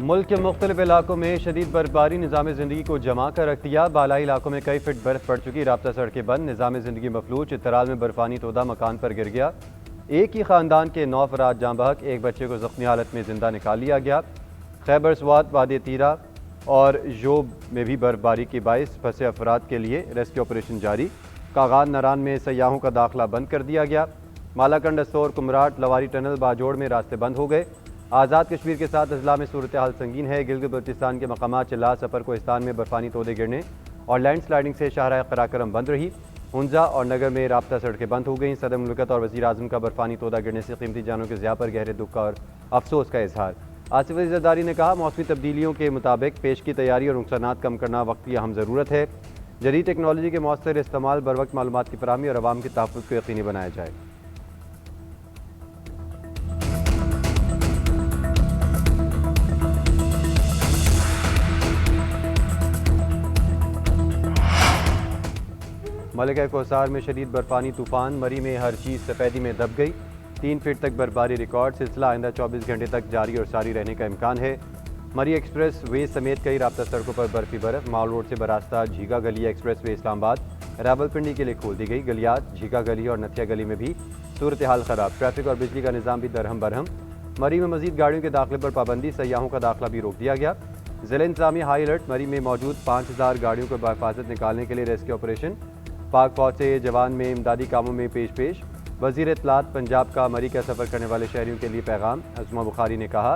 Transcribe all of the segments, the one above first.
मुल्क के मुख्तलिफ इलाकों में शदीद बर्फबारी निज़ाम ज़िंदगी को जमा कर रख दिया। बालाई इलाकों में कई फिट बर्फ पड़ चुकी, राब्ता सड़कें बंद, निज़ाम ज़िंदगी मफलूज। चित्राल में बर्फानी तोदा मकान पर गिर गया। एक ही ख़ानदान के 9 अफराद जाँ बहक, एक बच्चे को ज़ख्मी हालत में ज़िंदा निकाल लिया गया। खैबर स्वात, वादी तीरा और जोब में भी बर्फबारी के बाइस फंसे अफराद के लिए रेस्क्यू ऑपरेशन जारी। कागान नारान में सयाहों का दाखिला बंद कर दिया गया। मालाकंड, अस्तौर, कुमराट, लवारी टनल, बाजोड़ में रास्ते बंद हो गए। आज़ाद कश्मीर के साथ अजला में सूरत हाल संगीन है। गिलगित बल्तिस्तान के मकामात चिल्ला, सफर कोहिस्तान में बर्फानी तोदे गिरने और लैंड स्लाइडिंग से शाहराह कराकरम बंद रही। हुंजा और नगर में राब्ता सड़कें बंद हो गईं। सदर मुल्कत और वज़ीर आज़म का बर्फानी तोदा गिरने से कीमती जानों के ज़िया पर गहरे दुख और अफसोस का इजहार। आसिफ अली ज़रदारी ने कहा, मौसमी तब्दीलियों के मुताबिक पेश की तैयारी और नुकसानात कम करना वक्त की अहम ज़रूरत है। जदीद टेक्नोलॉजी के मौसर इस्तेमाल, बर वक्त मालूमात की फराहमी और आवाम के तहफ़्फ़ुज़ को यकीनी बनाया जाए। मलिका कोसार में शदीद बर्फानी तूफान, मरी में हर चीज़ सफ़ेदी में दब गई। 3 फीट तक बर्फबारी रिकॉर्ड। सिलसिला आइंदा 24 घंटे तक जारी और सारी रहने का इम्कान है। मरी एक्सप्रेस वे समेत कई राब्ता सड़कों पर बर्फी बर्फ। माल रोड से बरास्ता झीगा गली एक्सप्रेस वे इस्लामाबाद रावलपिंडी के लिए खोल दी गई। गलियात, झीगा गली और नथिया गली में भी सूरत हाल ख़राब। ट्रैफिक और बिजली का निज़ाम भी दरहम बरहम। मरी में मजीद गाड़ियों के दाखिले पर पाबंदी, सयाहों का दाखिला भी रोक दिया गया। ज़िला इंतज़ामिया हाई अलर्ट। मरी में मौजूद 5000 गाड़ियों को बाहिफाजत निकालने के लिए रेस्क्यू ऑपरेशन। पाक फौज से जवान में इमदादी कामों में पेश। वज़ीर इत्तलात पंजाब का मरी का सफ़र करने वाले शहरियों के लिए पैगाम। अज़मा बुखारी ने कहा,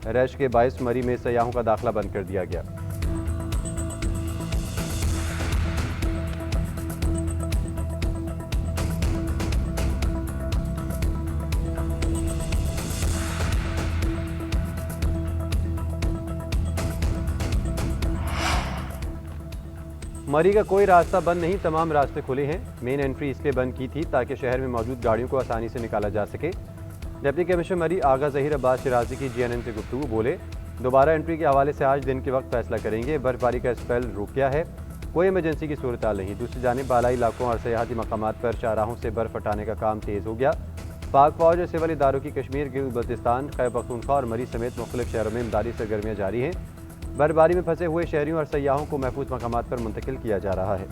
रश के बायस मरी में सयाहों का दाखिला बंद कर दिया गया। मरी का कोई रास्ता बंद नहीं, तमाम रास्ते खुले हैं। मेन एंट्री इसलिए बंद की थी ताकि शहर में मौजूद गाड़ियों को आसानी से निकाला जा सके। डिप्टी कमिश्नर मरी आगा ज़हीर अब्बास शिराजी की GNN से गुफ्तगू, बोले, दोबारा एंट्री के हवाले से आज दिन के वक्त फैसला करेंगे। बर्फबारी का स्पेल रुक गया है, कोई इमरजेंसी की सूरत हाल नहीं। दूसरी जानिब बालाई इलाकों और सयाहती मकामात पर शाहराहों से बर्फ हटाने का काम तेज़ हो गया। पाक फौज और सिविल इदारों की कश्मीर, गिलगित बल्तिस्तान, खैबर पख्तूनख्वा और मरी समेत मुख्तलिफ शहरों में इमदादी सरगर्मियाँ जारी हैं। बर्फबारी में फंसे हुए शहरियों और सयाहों को महफूज मकामात पर मुंतकिल किया जा रहा है।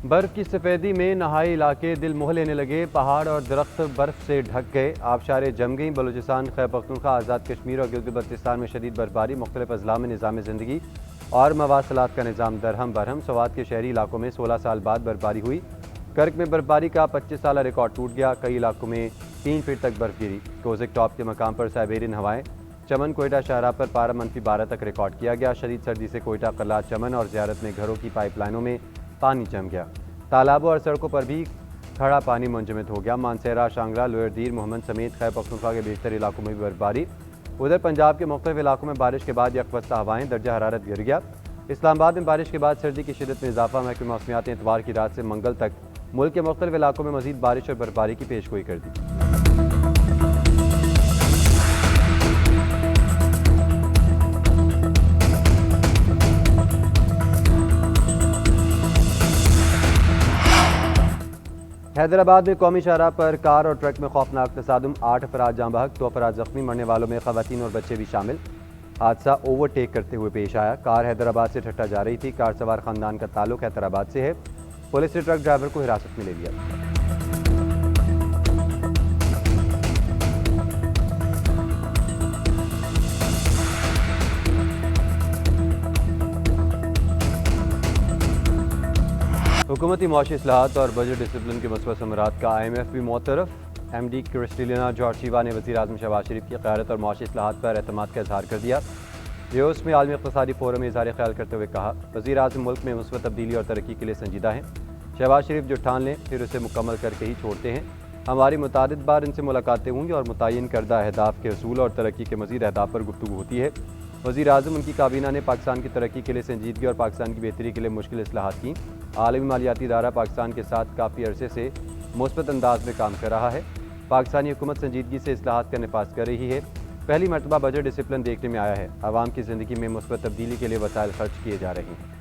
बर्फ की सफ़ेदी में नहाई इलाके दिल मोह लेने लगे। पहाड़ और दरख्त बर्फ से ढक गए, आबशारें जम गईं। बलूचिस्तान, खैबर पख्तूनख्वा, आज़ाद कश्मीर और गिलगित बल्तिस्तान में शदीद बर्फबारी। मुख्तलिफ अजला में निज़ाम ज़िंदगी और मवासलात का निज़ाम दरहम बरहम। सवात के शहरी इलाकों में 16 साल बाद बर्फबारी हुई। कर्क में बर्फबारी का 25 साल रिकॉर्ड टूट गया। कई इलाकों में 3 फीट तक बर्फ गिरी। कोजिक टॉप के मकाम पर साइबेरियन हवाएं। चमन कोयटा शाहराह पर पारा -12 तक रिकॉर्ड किया गया। शदीद सर्दी से कोयटा, कल्ला, चमन और ज़ियारत में घरों की पाइपलाइनों में पानी जम गया। तालाबों और सड़कों पर भी खड़ा पानी मुंजमद हो गया। मानसेरा, शांगला, लोअर दीर, मोहम्मद समेत खैबर पख्तूनख्वा के बेशतर इलाकों में भी बर्फबारी। उधर पंजाब के मुख्तलिफ इलाकों में बारिश के बाद यकवस्ता हवाएं, दर्जा हरारत गिर गया। इस्लामाबाद में बारिश के बाद सर्दी की शिद्दत में इजाफा। महकमे मौसमियात ने इतवार की रात से मंगल तक मुल्क के मुख्तलिफ इलाकों में मजीद बारिश और बर्फबारी की पेशगोई कर दी। हैदराबाद में कौमी शाहराह पर कार और ट्रक में खौफनाक तसादुम, 8 अफराद जाँ बहक, 2 अफराद जख्मी। मरने वालों में खवातीन और बच्चे भी शामिल। हादसा ओवरटेक करते हुए पेश आया। कार हैदराबाद से ठट्टा जा रही थी। कार सवार खानदान का ताल्लुक हैदराबाद से है। पुलिस ने ट्रक ड्राइवर को हिरासत में ले लिया। हुकूमती मुआशी इस्लाहात और बजट डिसिप्लिन के मसबत समरात का IMF भी मुतरफ। MD क्रिस्टलिना जॉर्जिवा ने वज़ीर आज़म शहबाज शरीफ की क़यादत और मुआशी इस्लाहात पर एतमाद का इजहार कर दिया। यूएस में आलमी इक़्तिसादी फोरम में इज़हार ख्याल करते हुए कहा, वज़ीर आज़म मुल्क में मुस्बत तब्दीली और तरक्की के लिए संजीदा हैं। शहबाज शरीफ जो ठान लें फिर उसे मुकम्मल करके ही छोड़ते हैं। हमारी मुतादिद बार इनसे मुलाकातें होंगी और मुतय्यन करदा अहदाफ के असूल और तरक्की के मज़ीद अहदाफ पर गुफ्तगू होती है। वज़ीर आज़म उनकी काबीना ने पाकिस्तान की तरक्की के लिए संजीदगी और पाकिस्तान की बेहतरी के लिए मुश्किल इस्लाहात की। आलमी मालियाती इदारा पाकिस्तान के साथ काफ़ी अरसे से मुस्बत अंदाज में काम कर रहा है। पाकिस्तानी हुकूमत संजीदगी से इस्लाहात का नफाज कर रही है। पहली मरतबा बजट डिसिप्लिन देखने में आया है। आवाम की ज़िंदगी में मुस्बत तब्दीली के लिए वसाइल खर्च किए जा रहे हैं।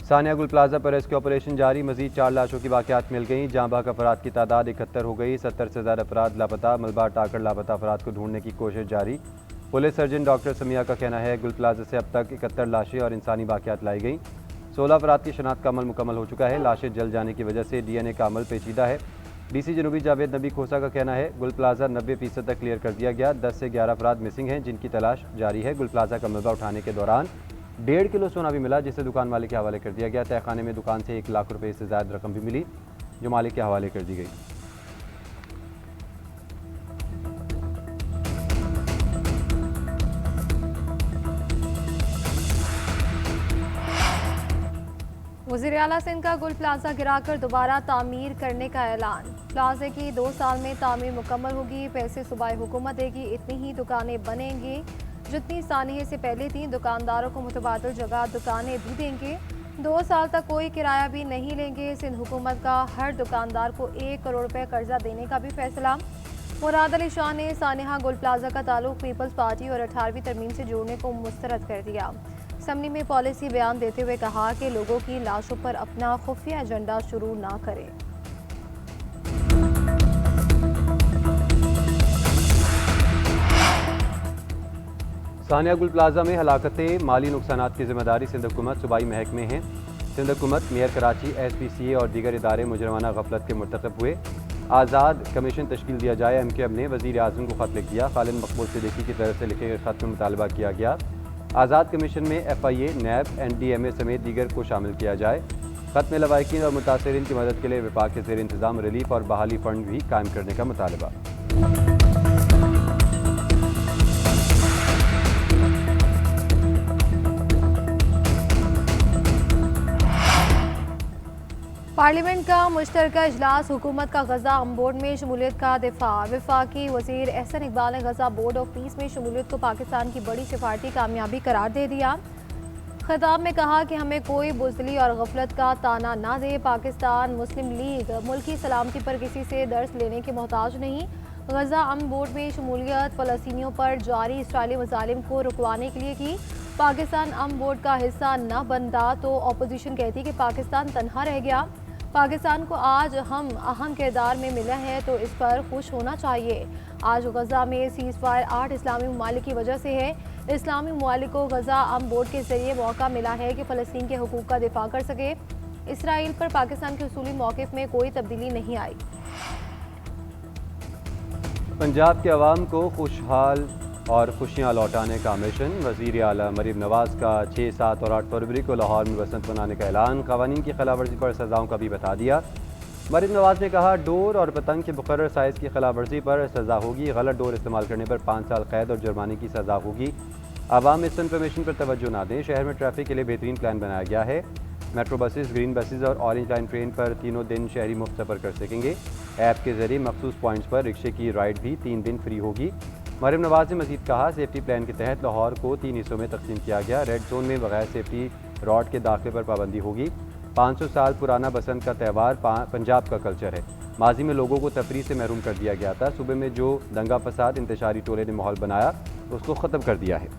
सानिया गुल प्लाजा पर रेस्क्यू ऑपरेशन जारी। मजीद 4 लाशों की बाकियात मिल गई। जाँ बहक अफराद की तादाद 71 हो गई। 70 से ज़्यादा अफराद लापता। मलबा टाकर लापता अफराद को ढूंढने की कोशिश जारी। पुलिस सर्जन डॉक्टर समिया का कहना है गुल प्लाजा से अब तक 71 लाशें और इंसानी बाकियात लाई गई। 16 अफराद की शनाख्त का अमल मुकम्मल हो चुका है। लाशें जल जाने की वजह से DNA का अमल पेचीदा है। DC जनूबी जावेद नबी खोसा का कहना है गुल प्लाजा 90% तक क्लियर कर दिया गया। 10 से 11 अफराद मिसिंग हैं जिनकी तलाश जारी है। गुल प्लाजा का मलबा उठाने के दौरान 1.5 किलो सोना भी मिला जिसे दुकान मालिक के हवाले कर दिया गया। तहखाने में दुकान से 1 लाख रुपए से ज़्यादा रकम भी मिली जो मालिक के हवाले कर दी गई। वज़ीर-ए-आला सिंध का गुल प्लाजा गिराकर दोबारा तामीर करने का ऐलान। प्लाजे की 2 साल में तामीर मुकम्मल होगी। पैसे सूबाई हुकूमत देगी। इतनी ही दुकानें बनेंगी जितनी सानहे से पहले थी। दुकानदारों को मुतबादल जगह दुकानें भी देंगे। 2 साल तक कोई किराया भी नहीं लेंगे। सिंध हुकूमत का हर दुकानदार को 1 करोड़ रुपए कर्जा देने का भी फैसला। मुराद अली शाह ने सानिया गुल प्लाजा का ताल्लुक पीपल्स पार्टी और 18वीं तरमीम से जोड़ने को मुस्तरद कर दिया। असम्बली में पॉलिसी बयान देते हुए कहा कि लोगों की लाशों पर अपना खुफिया एजेंडा शुरू ना करें। सानिया गुल प्लाजा में हलाकतें माली नुकसानात की जिम्मेदारी सिंध हुकूमत सूबाई महकमे हैं। सिंध हुकूमत, मेयर कराची, SPCA और दीगर इदारे मुजरमाना गफलत के मुर्तकब हुए। आज़ाद कमीशन तश्कील दिया जाए। MKM ने वज़ीर आज़म को खत लिख दिया। खालिद मकबूल सिद्दीकी की तरफ से लिखे गए खत में मुतालबा किया गया आज़ाद कमीशन में FIA, NAB, NDMA समेत दीगर को शामिल किया जाए। खत में लवाहिकीन और मुतासरीन की मदद के लिए विभाग के ज़ेर इंतज़ाम रिलीफ और बहाली फ़ंड भी कायम करने का मुतालबा। पार्लियामेंट का मुश्तरका इजलास। हुकूमत का गजा अम बोर्ड में शमूलियत का दिफा। वफाकी वज़ीर एहसन इकबाल ने गजा बोर्ड ऑफ पीस में शमूलियत को पाकिस्तान की बड़ी सिफारती कामयाबी करार दे दिया। खिताब में कहा कि हमें कोई बुज़दिली और गफलत का ताना ना दे। पाकिस्तान मुस्लिम लीग मुल्क की सलामती पर किसी से दर्स लेने के मोहताज नहीं। गजा अम बोर्ड में शमूलियत फ़लस्तीनियों पर जारी इसराइली मज़ालिम को रुकवाने के लिए की। पाकिस्तान अम बोर्ड का हिस्सा न बनता तो अपोजिशन कहती कि पाकिस्तान तनहा रह गया। पाकिस्तान को आज हम अहम किरदार में मिला है तो इस पर खुश होना चाहिए। आज गजा में सीज़ फायर 8 इस्लामी ममालिक की वजह से है। इस्लामी ममालिक को गजा अम बोर्ड के जरिए मौका मिला है कि फ़लस्तीन के हुकूक का दिफा कर सके। इसराइल पर पाकिस्तान के उसूली मौक़िफ़ में कोई तब्दीली नहीं आई। पंजाब के अवाम को खुशहाल और खुशियाँ लौटाने का मिशन। वज़ीर आला मरीम नवाज़ का 6, 7 और 8 फरवरी को लाहौर में बसंत मनाने का ऐलान। क़वानीन की खिलाफ वर्जी पर सज़ाओं का भी बता दिया। मरीम नवाज़ ने कहा डोर और पतंग के मुकर्रर साइज़ की खिलाफ वर्जी पर सज़ा होगी। गलत डोर इस्तेमाल करने पर 5 साल कैद और जुर्माने की सज़ा होगी। आवाम मिस इन्फॉर्मेशन पर तवज्जो ना दें। शहर में ट्रैफिक के लिए बेहतरीन प्लान बनाया गया है। मेट्रो बसेस, ग्रीन बसेस और ऑरेंज लाइन ट्रेन पर तीनों दिन शहरी मुफ्त सफ़र कर सकेंगे। ऐप के जरिए मखसूस पॉइंट्स पर रिक्शे की राइड भी 3 दिन फ्री होगी। मरीम नवाज़ ने मजीद कहा सेफ्टी प्लान के तहत लाहौर को 3 हिस्सों में तकसीम किया गया। रेड जोन में बगैर सेफ्टी रॉड के दाखिले पर पाबंदी होगी। 500 साल पुराना बसंत का त्यौहार पंजाब का कल्चर है। माजी में लोगों को तफरीह से महरूम कर दिया गया था। सूबे में जो दंगा फसाद इंतशारी टोले ने माहौल बनाया उसको ख़त्म कर दिया है।